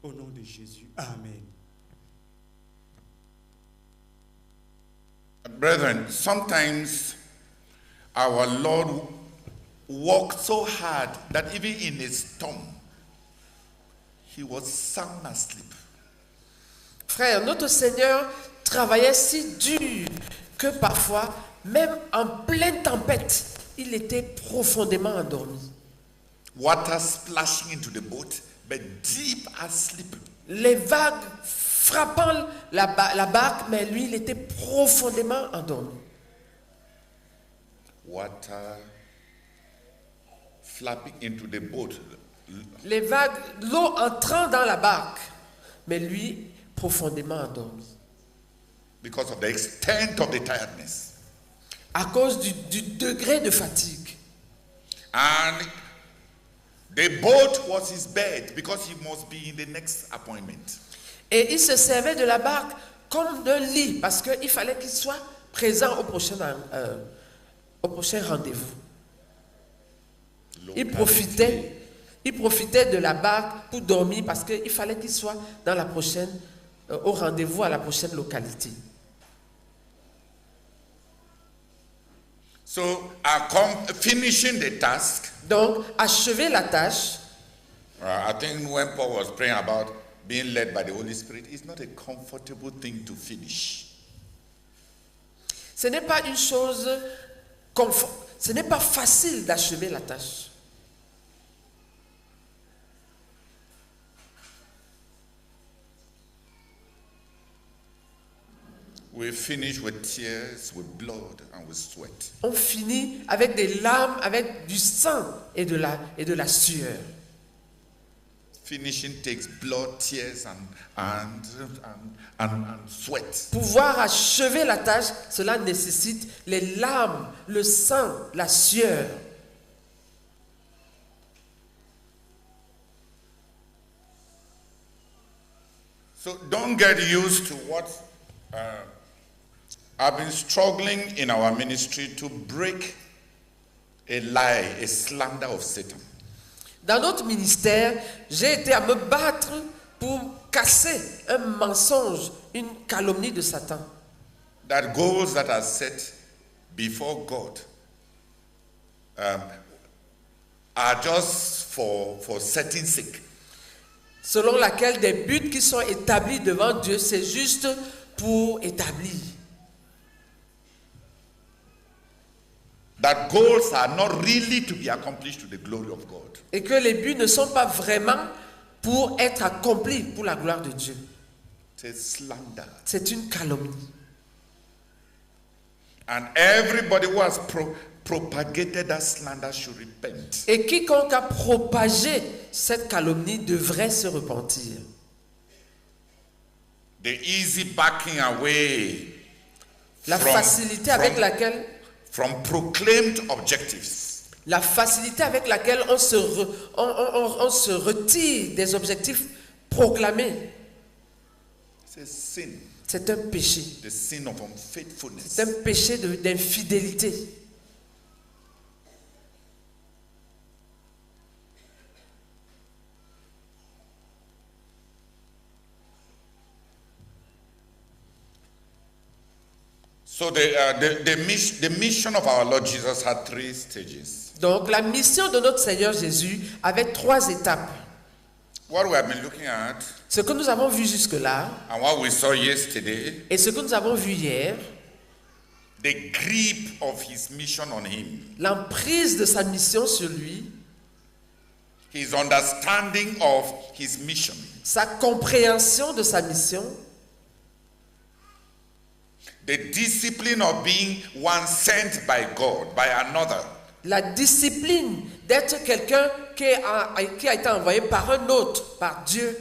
Au nom de Jésus. Amen. Brethren, sometimes our Lord worked so hard that even in a storm, he was sound asleep. Frère, notre Seigneur travaillait si dur que parfois, même en pleine tempête, il était profondément endormi. Water splashing into the boat, but deep asleep. Les vagues frappant la barque, mais lui, il était profondément endormi. Water flapping into the boat. Les vagues, l'eau entrant dans la barque, mais lui, profondément endormi. Because of the extent of the tiredness. À cause du degré de fatigue. And the boat was his bed because he must be in the next appointment. Et il se servait de la barque comme d'un lit parce qu'il fallait qu'il soit présent au prochain rendez-vous. Il profitait de la barque pour dormir parce qu'il fallait qu'il soit dans la prochaine, au rendez-vous à la prochaine localité. So, finishing the task. Donc, achever la tâche. I think when Paul was praying about being led by the Holy Spirit, it's not a comfortable thing to finish. Ce n'est pas une chose ce n'est pas facile d'achever la tâche. We finish with tears, with blood, and with sweat. On finit avec des larmes, avec du sang et de la sueur. Finishing takes blood, tears, and sweat. Pouvoir achever la tâche, cela nécessite les larmes, le sang, la sueur. So don't get used to what I've been struggling in our ministry to break a lie, a slander of Satan. Dans notre ministère, j'ai été à me battre pour casser un mensonge, une calomnie de Satan. That goals that are set before God are just for setting sake. Selon laquelle des buts qui sont établis devant Dieu, c'est juste pour établir. That goals are not really to be accomplished to the glory of God. Et que les buts ne sont pas vraiment pour être accomplis pour la gloire de Dieu. It's slander. C'est une calomnie. And everybody who has propagated that slander should repent. Et quiconque a propagé cette calomnie devrait se repentir. The easy backing away. La facilité avec laquelle from proclaimed objectives. La facilité avec laquelle on se retire des objectifs proclamés. C'est un péché. The sin of unfaithfulness. C'est un péché d'infidélité. So the mission of our Lord Jesus had 3 stages. Donc la mission de notre Seigneur Jésus avait 3 étapes. What we have been looking at, ce que nous avons vu jusque-là, and what we saw yesterday, et ce que nous avons vu hier, the grip of his mission on him, l'emprise de sa mission sur lui, his understanding of his mission, sa compréhension de sa mission, the discipline of being one sent by God, by another. La discipline d'être quelqu'un qui a été envoyé par un autre, par Dieu.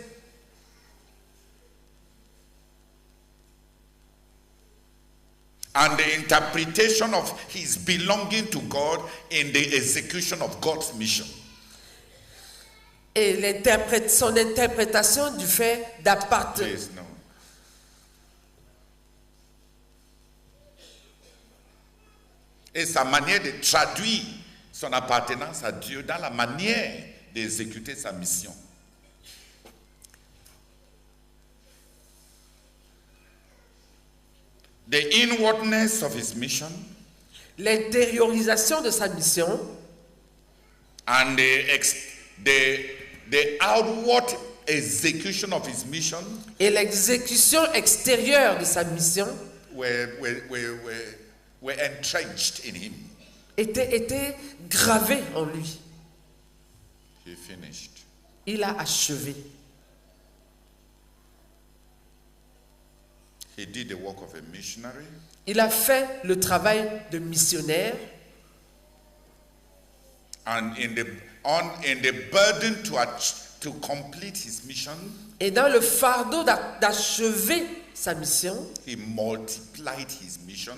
And the interpretation of his belonging to God in the execution of God's mission. Et son interprétation du fait d'appartenir. Et sa manière de traduire son appartenance à Dieu dans la manière d'exécuter sa mission. the inwardness of his mission, l'intériorisation de sa mission and the outward execution of his mission et l'exécution extérieure de sa mission were entrenched in him. étaient gravés en lui. He finished. Il a achevé. He did the work of a missionary. Il a fait le travail de missionnaire. And in the burden to complete his mission, Et dans le fardeau d'achever sa mission, he multiplied his mission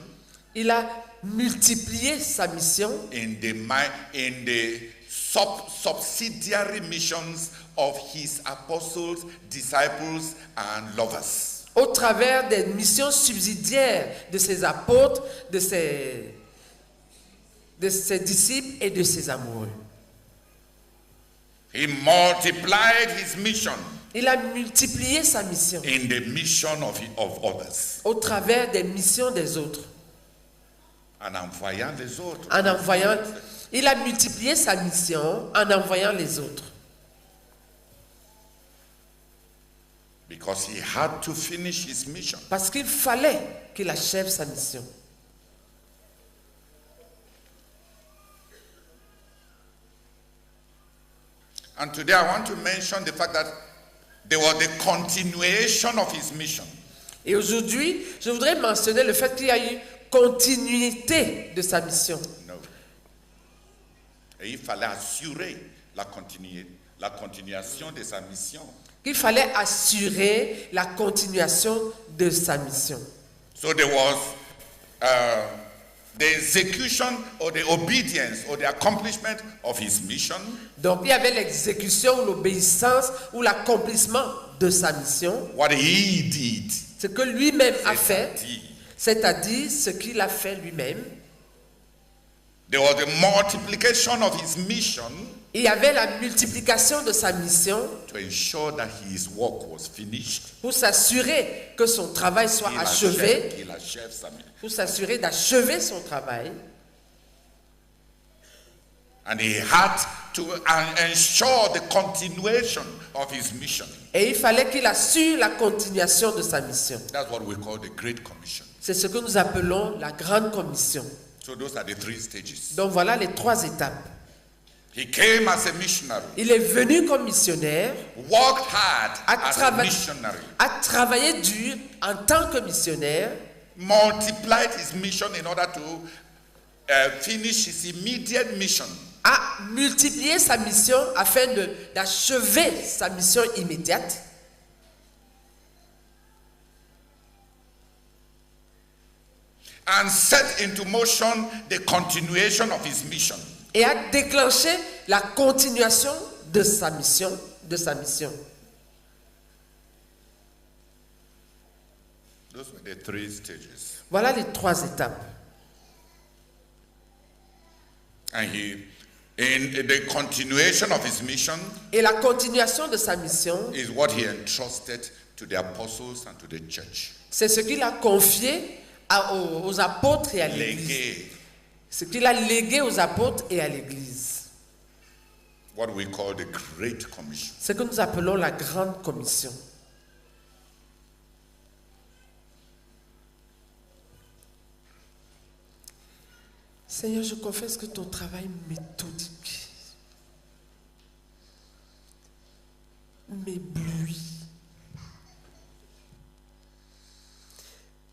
il a multiplié sa mission in the subsidiary missions of his apostles, disciples, and lovers. au travers des missions subsidiaires de ses apôtres, de ses disciples et de ses amoureux. He multiplied his mission Il a multiplié sa mission in the mission of others. au travers des missions des autres. En envoyant les autres. Il a multiplié sa mission en envoyant les autres. Because he had to finish his mission. Parce qu'il fallait qu'il achève sa mission. And today I want to mention the fact that there was the continuation of his mission. Et aujourd'hui, je voudrais mentionner le fait qu'il y a eu continuité de sa mission. No. Et il fallait assurer la continuation de sa mission. Qu'il fallait assurer la continuation de sa mission. So there was the execution or the obedience or the accomplishment of his mission. Donc il y avait l'exécution, l'obéissance ou l'accomplissement de sa mission. What he did. Ce que lui-même a fait, C'est-à-dire, c'est-à-dire ce qu'il a fait lui-même. there was the multiplication of his mission Il y avait la multiplication de sa mission to ensure that his work was finished. pour s'assurer que son travail soit achevé, Qu'il achève sa mission. pour s'assurer d'achever son travail. And he had to ensure the continuation of his mission. Et il fallait qu'il assure la continuation de sa mission. That's what we call the Great Commission. C'est ce que nous appelons la grande commission. So those are the 3 stages. Donc voilà les 3 étapes. He came as a missionary, Il est venu comme missionnaire, worked hard as a trava- missionary, a travaillé dur en tant que missionnaire, multiplied his mission in order to finish his immediate mission. a multiplié sa mission afin d'achever sa mission immédiate. And set into motion the continuation of his mission. Et a déclenché la continuation de sa mission, Those were the 3 stages. Voilà les 3 étapes. And in the continuation of his mission Et la continuation de sa mission, is what he entrusted to the apostles and to the church. c'est ce qu'il a confié aux apôtres et à l'Église. Légué, Ce qu'il a légué aux apôtres et à l'Église. what we call the Great Commission. Ce que nous appelons la grande commission. Seigneur, je confesse que ton travail méthodique m'éblouit.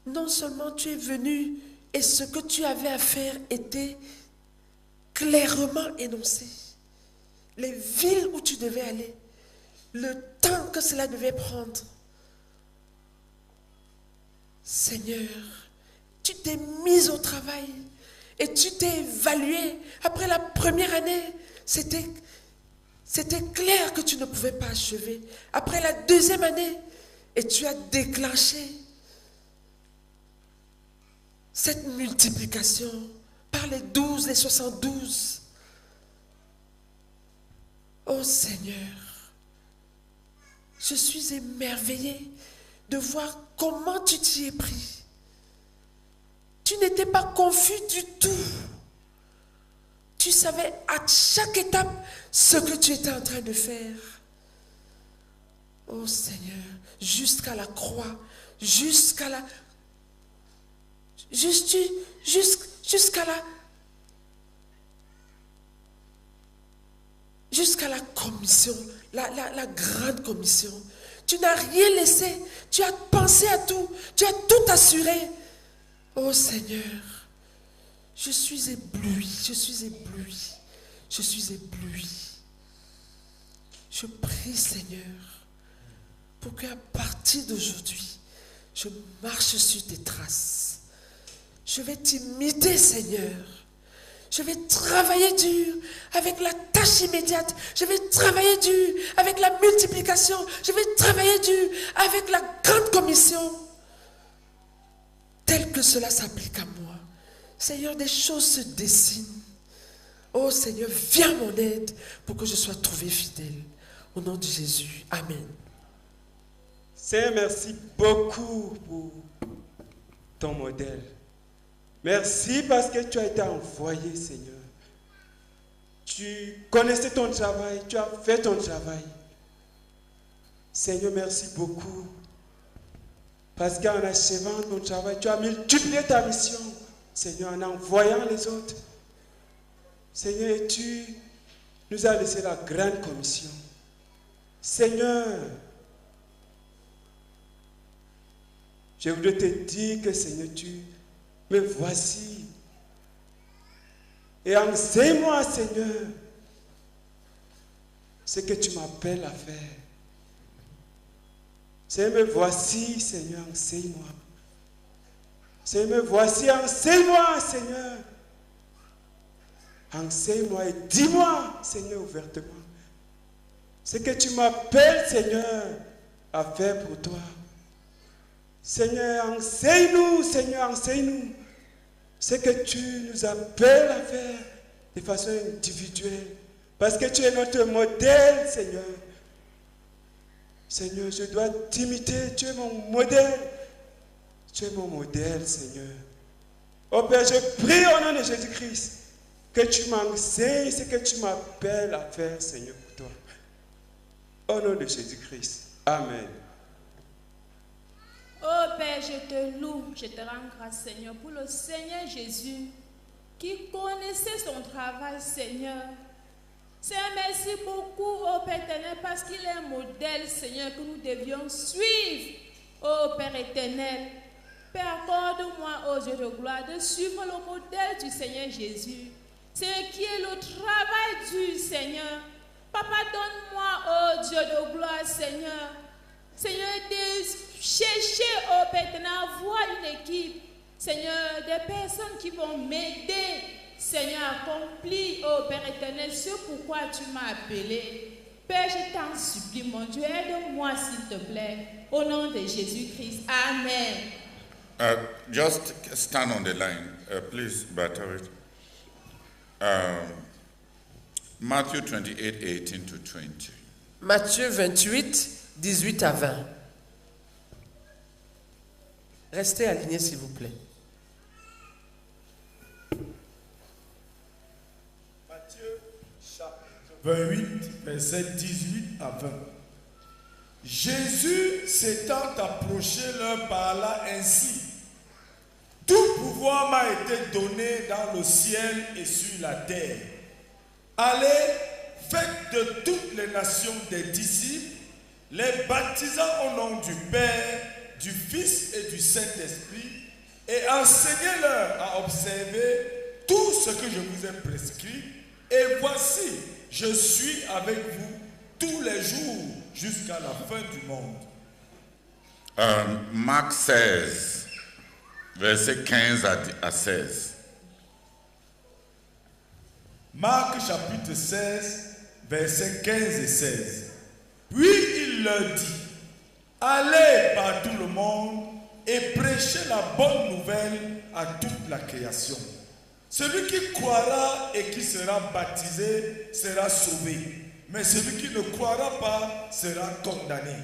Non seulement tu es venu et ce que tu avais à faire était clairement énoncé. Les villes où tu devais aller, le temps que cela devait prendre. Seigneur, tu t'es mis au travail et tu t'es évalué. Après la première année, c'était clair que tu ne pouvais pas achever. Après la deuxième année, et tu as déclenché cette multiplication par les 12, les 72. Oh Seigneur, je suis émerveillée de voir comment tu t'y es pris. Tu n'étais pas confus du tout. Tu savais à chaque étape ce que tu étais en train de faire. Oh Seigneur, jusqu'à la croix, jusqu'à la commission, la grande commission. Tu n'as rien laissé, tu as pensé à tout, tu as tout assuré. Oh Seigneur, je suis ébloui, je suis ébloui, je suis ébloui. Je prie Seigneur, pour qu'à partir d'aujourd'hui, je marche sur tes traces. Je vais t'imiter, Seigneur. Je vais travailler dur avec la tâche immédiate. Je vais travailler dur avec la multiplication. Je vais travailler dur avec la grande commission. Tel que cela s'applique à moi. Seigneur, des choses se dessinent. Oh Seigneur, viens à mon aide pour que je sois trouvé fidèle. Au nom de Jésus. Amen. Seigneur, merci beaucoup pour ton modèle. Merci parce que tu as été envoyé, Seigneur. Tu connaissais ton travail, tu as fait ton travail. Seigneur, merci beaucoup. Parce qu'en achevant ton travail, tu as multiplié ta mission, Seigneur, en envoyant les autres. Seigneur, et tu nous as laissé la grande commission. Seigneur, je voudrais te dire que, Seigneur, tu me voici. Et enseigne-moi, Seigneur, ce que tu m'appelles à faire. Seigneur, me voici, Seigneur, enseigne-moi. Seigneur, me voici, enseigne-moi, Seigneur. Enseigne-moi et dis-moi, Seigneur, ouvertement, ce que tu m'appelles, Seigneur, à faire pour toi. Seigneur, enseigne-nous, Seigneur, enseigne-nous ce que tu nous appelles à faire de façon individuelle. Parce que tu es notre modèle, Seigneur. Seigneur, je dois t'imiter, tu es mon modèle. Tu es mon modèle, Seigneur. Oh Père, je prie au nom de Jésus-Christ que tu m'enseignes ce que tu m'appelles à faire, Seigneur, pour toi. Au nom de Jésus-Christ. Amen. Oh Père, je te loue, je te rends grâce, Seigneur, pour le Seigneur Jésus qui connaissait son travail, Seigneur. Seigneur, merci beaucoup, oh Père éternel, parce qu'il est un modèle, Seigneur, que nous devions suivre, oh Père éternel. Père, accorde-moi, oh Dieu de gloire, de suivre le modèle du Seigneur Jésus. Seigneur, qui est le travail du Seigneur. Papa, donne-moi, oh Dieu de gloire, Seigneur. Seigneur, de chercher, oh Père éternel, avoir une équipe. Seigneur, des personnes qui vont m'aider. Seigneur, accomplis, oh Père éternel, ce pourquoi tu m'as appelé. Père, je t'en supplie, mon Dieu, aide-moi s'il te plaît. Au nom de Jésus-Christ. Amen. Just stand on the line, please, Battery. Matthew 28, 18 to 20. Matthieu 28, 18 à 20. Restez alignés, s'il vous plaît. Matthieu chapitre 28, verset 18 à 20. Jésus s'étant approché leur parla ainsi. Tout pouvoir m'a été donné dans le ciel et sur la terre. Allez, faites de toutes les nations des disciples, les baptisant au nom du Père, du Fils et du Saint-Esprit, et enseignez-leur à observer tout ce que je vous ai prescrit. Et voici, je suis avec vous tous les jours jusqu'à la fin du monde. Mark 16, verset 15 à 16. Marc chapitre 16, versets 15 et 16. Puis il leur dit, allez par tout le monde et prêchez la bonne nouvelle à toute la création. Celui qui croira et qui sera baptisé sera sauvé, mais celui qui ne croira pas sera condamné.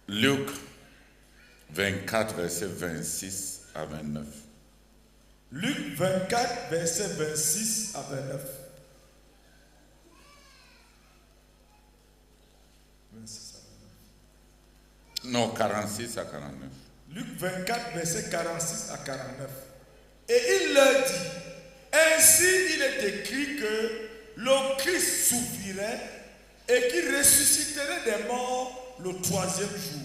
Luke 24, versets 26 à 29. Luc 24, versets 26 à 29. 26 à 29. Non, 46 à 49. Luc 24, versets 46 à 49. Et il leur dit, ainsi il est écrit que le Christ souffrirait et qu'il ressusciterait des morts le troisième jour.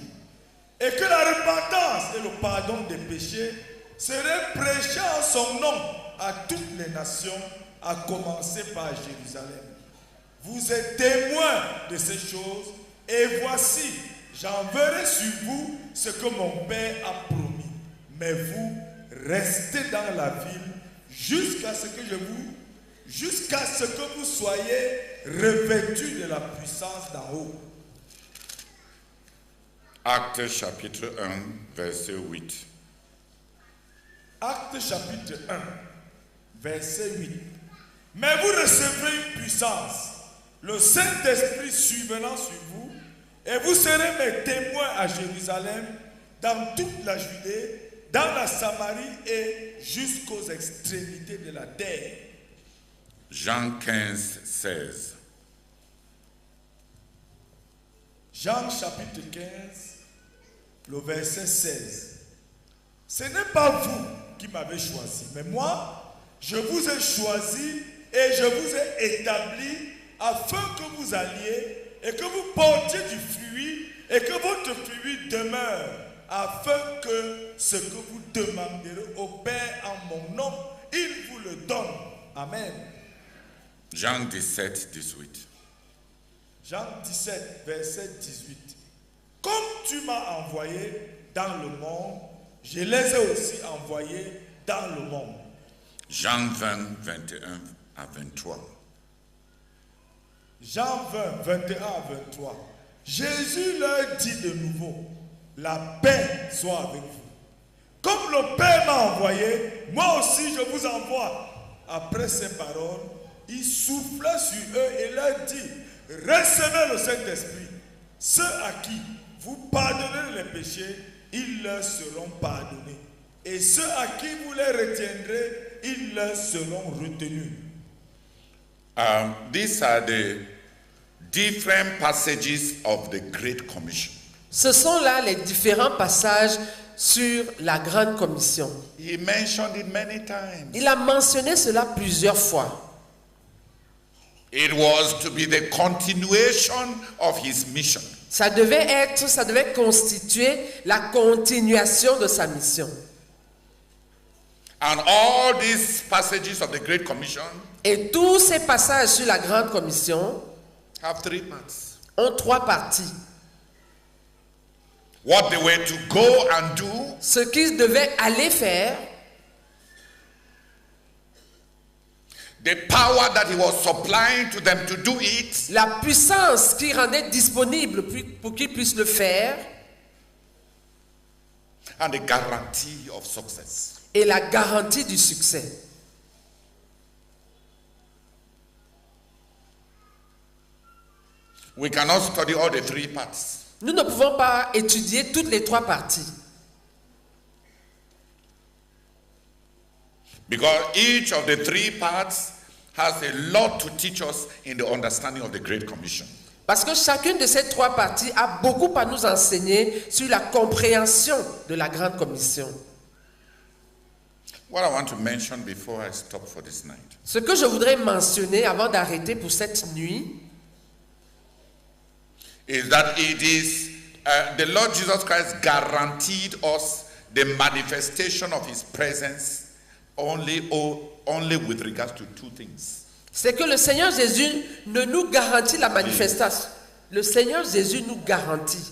Et que la repentance et le pardon des péchés seraient prêchés en son nom à toutes les nations, à commencer par Jérusalem. Vous êtes témoins de ces choses, et voici, j'enverrai sur vous ce que mon Père a promis. Mais vous, restez dans la ville jusqu'à ce que vous soyez revêtus de la puissance d'en haut. Actes chapitre 1, verset 8. Actes chapitre 1, verset 8. Mais vous recevrez une puissance, le Saint-Esprit survenant sur vous, et vous serez mes témoins à Jérusalem, dans toute la Judée, dans la Samarie et jusqu'aux extrémités de la terre. Jean 15, 16. Jean chapitre 15, le verset 16. Ce n'est pas vous qui m'avez choisi, mais moi, je vous ai choisi et je vous ai établi afin que vous alliez et que vous portiez du fruit et que votre fruit demeure, afin que ce que vous demanderez au Père en mon nom, il vous le donne. Amen. Jean 17, 18. Jean 17, verset 18. Comme tu m'as envoyé dans le monde, je les ai aussi envoyés dans le monde. Jean 20, 21 à 23. Jean 20, 21 à 23. Jésus leur dit de nouveau, la paix soit avec vous. Comme le Père m'a envoyé, moi aussi je vous envoie. Après ces paroles, il souffla sur eux et leur dit, recevez le Saint-Esprit. Ceux à qui vous pardonnerez les péchés, ils leur seront pardonnés. Et ceux à qui vous les retiendrez, ils leur seront retenus. These are the different passages of the Great Commission. Ce sont là les différents passages sur la Grande Commission. He mentioned it many times. Il a mentionné cela plusieurs fois. It was to be the continuation of his mission. Ça devait constituer la continuation de sa mission. And all these passages of the Great Commission Et tous ces passages sur la Grande Commission have three parts. ont trois parties. What they were to go and do, Ce qu'ils devaient aller faire, the power that he was supplying to them to do it, la puissance qui rendait disponible pour qu'ils puissent le faire, and the guarantee of success. et la garantie du succès. We cannot study all the three parts. Nous ne pouvons pas étudier toutes les trois parties. Because each of the three parts has a lot to teach us in the understanding of the Great Commission. Parce que chacune de ces trois parties a beaucoup à nous enseigner sur la compréhension de la Grande Commission. What I want to mention before I stop for this night Ce que je voudrais mentionner avant d'arrêter pour cette nuit, is that it is the Lord Jesus Christ guaranteed us the manifestation of his presence only with regards to two things. c'est que le Seigneur Jésus ne nous garantit la manifestation. Le Seigneur Jésus nous garantit.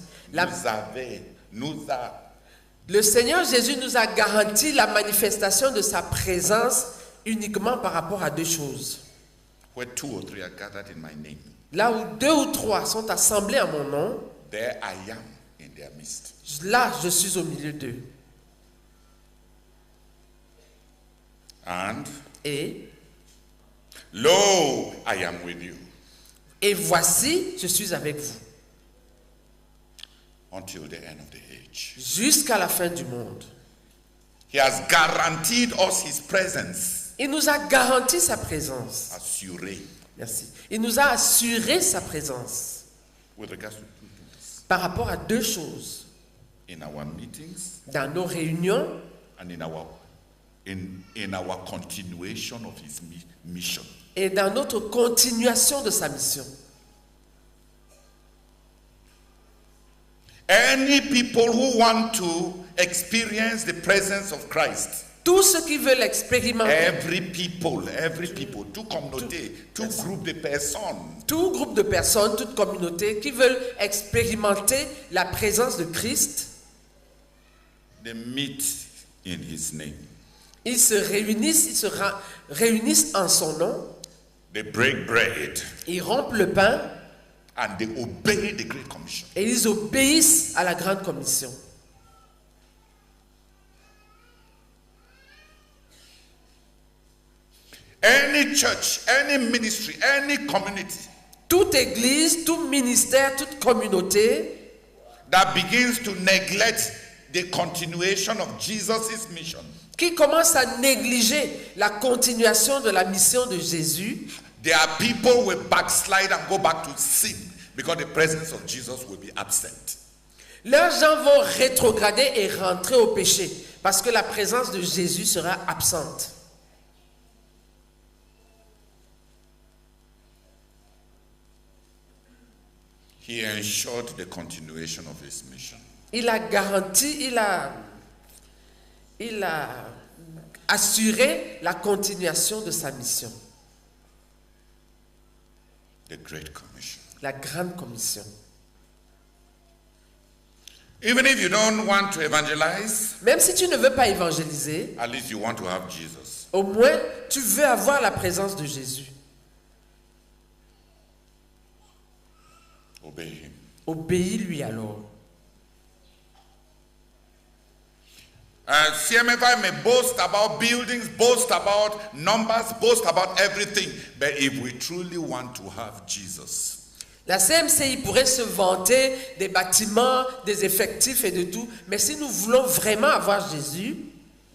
Le Seigneur Jésus nous a garanti la manifestation de sa présence uniquement par rapport à deux choses. Where two or three are gathered in my name, Là où deux ou trois sont assemblés à mon nom, there I am in their midst. là je suis au milieu d'eux. And Et lo, I am with you. voici, je suis avec vous. until the end of the age. jusqu'à la fin du monde. He has guaranteed us his presence. Il nous a garanti sa présence. Assuré. Merci. Il nous a assuré sa présence With regards to two things. par rapport à deux choses. In our meetings Dans nos réunions and in our continuation of his mission. et dans notre continuation de sa mission. Any people who want to experience the presence of Christ, Tous ceux qui veulent expérimenter, every people, tout communauté, tout groupe de personnes, tout groupe de personnes, toute communauté qui veulent expérimenter la présence de Christ, they meet in his name. ils se réunissent en son nom, They break bread ils rompent le pain and they obey the Great Commission. et ils obéissent à la grande commission. Any church, any ministry, any community Toute église, tout ministère, toute communauté that begins to neglect the continuation of Jesus' mission, qui commence à négliger la continuation de la mission de Jésus, there are people who will backslide and go back to sin because the presence of Jesus will be absent. leurs gens vont rétrograder et rentrer au péché parce que la présence de Jésus sera absente. He ensured the continuation of his mission. Il a garanti, il a assuré la continuation de sa mission, The Great Commission. la grande commission. Even if you don't want to evangelize, Même si tu ne veux pas évangéliser, at least you want to have Jesus. au moins tu veux avoir la présence de Jésus. Obey him. Obéis-lui alors. CMFI may boast about buildings, boast about numbers, boast about everything. But if we truly want to have Jesus, La CMCI pourrait se vanter des bâtiments, des effectifs et de tout, mais si nous voulons vraiment avoir Jésus,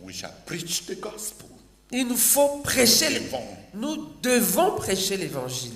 we shall preach the gospel. il nous faut prêcher. Devons. Nous devons prêcher l'évangile.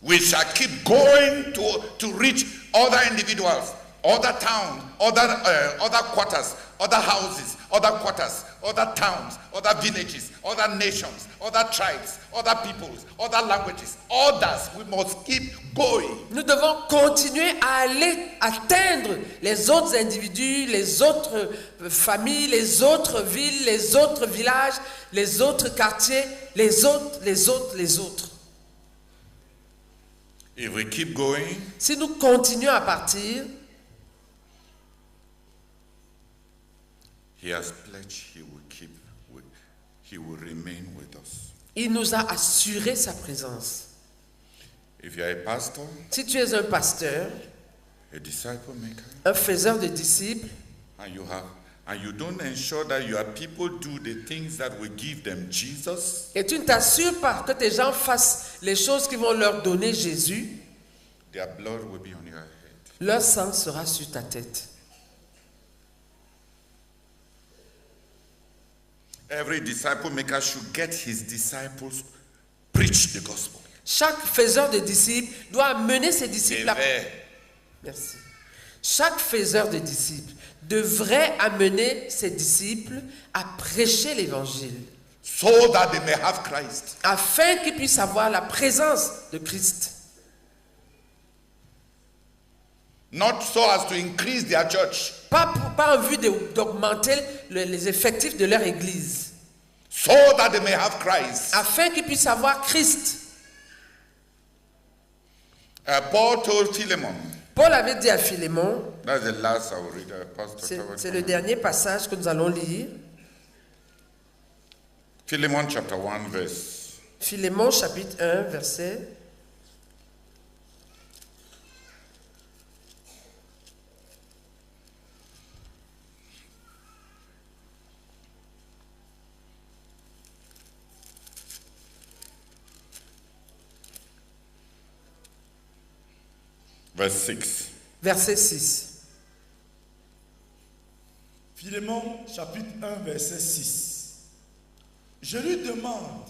We shall keep going to reach other individuals, other towns, other quarters, other houses, other quarters, other towns, other villages, other nations, other tribes, other peoples, other languages, others. We must keep going. Nous devons continuer à aller atteindre les autres individus, les autres familles, les autres villes, les autres villages, les autres quartiers, les autres. If we keep going, Si nous continuons à partir, he has pledged he will remain with us. il nous a assuré sa présence. If you are a pastor, Si tu es un pasteur, a disciple maker, un faiseur de disciples, and you don't ensure that your people do the things that will give them Jesus, et tu ne t'assures pas que tes gens fassent les choses qui vont leur donner Jésus, their blood will be on your head. leur sang sera sur ta tête. Every disciple maker should get his disciples preach the gospel. Chaque faiseur de disciples doit amener ses disciples à... Merci. Chaque faiseur de disciples devrait amener ses disciples à prêcher l'évangile So that they may have Christ. afin qu'ils puissent avoir la présence de Christ. Not so as to increase their church. Pas en vue d'augmenter les effectifs de leur église, So that they may have Christ. afin qu'ils puissent avoir Christ. Paul told Philemon, Paul avait dit à Philémon, that's the last I will read, Pastor. c'est le dernier passage que nous allons lire, Philemon chapter 1 verse. Philémon chapitre 1 verset. Verse 6. Verset 6. Philémon, chapitre 1, verset 6. Je lui demande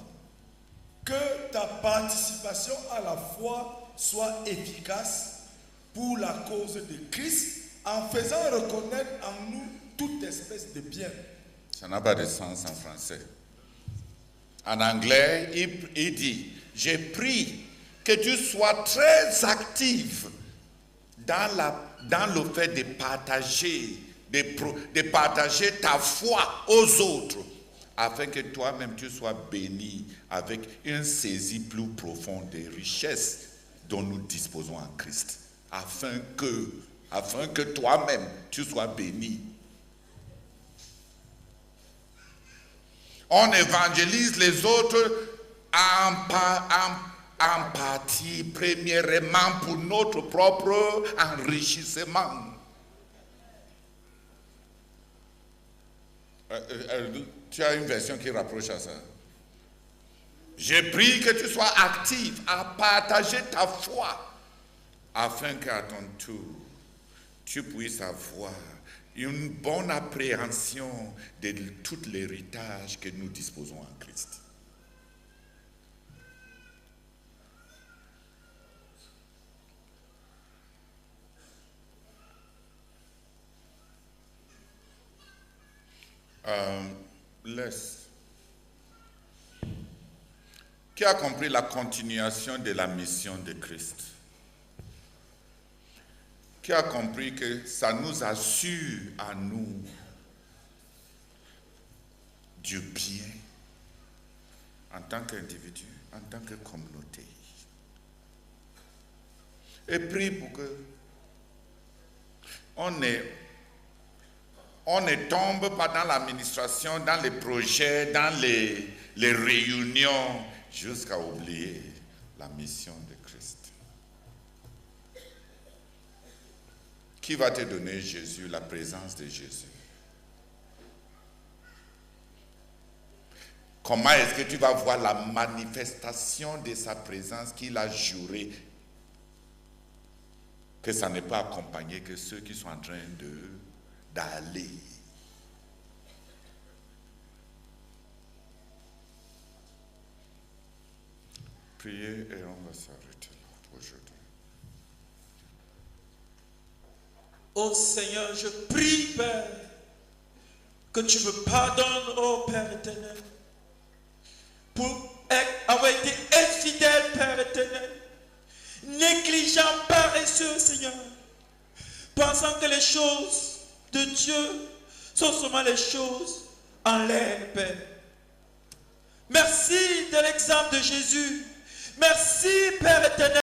que ta participation à la foi soit efficace pour la cause de Christ, en faisant reconnaître en nous toute espèce de bien. Ça n'a pas de sens en français. En anglais, il dit, j'ai pris que tu sois très active dans le fait de partager ta foi aux autres, afin que toi-même tu sois béni avec une saisie plus profonde des richesses dont nous disposons en Christ, afin que toi-même tu sois béni. On évangélise les autres en partie, premièrement pour notre propre enrichissement. Tu as une version qui rapproche à ça. J'ai pris que tu sois active à partager ta foi, afin qu'à ton tour, tu puisses avoir une bonne appréhension de tout l'héritage que nous disposons en Christ. Laisse. Qui a compris la continuation de la mission de Christ? Qui a compris que ça nous assure à nous du bien en tant qu'individu, en tant que communauté. Et prie pour que on ne tombe pas dans l'administration, dans les projets, dans les réunions, jusqu'à oublier la mission de Christ. Qui va te donner Jésus, la présence de Jésus? Comment est-ce que tu vas voir la manifestation de sa présence qu'il a juré que ça n'est pas accompagné que ceux qui sont en train d'aller? Priez et on va s'arrêter là pour aujourd'hui. Oh Seigneur, je prie, Père, que tu me pardonnes, oh Père éternel, pour avoir été infidèle, Père éternel, négligent, paresseux, Seigneur, pensant que les choses de Dieu sont seulement les choses en l'air, Père. Merci de l'exemple de Jésus. Merci, Père éternel.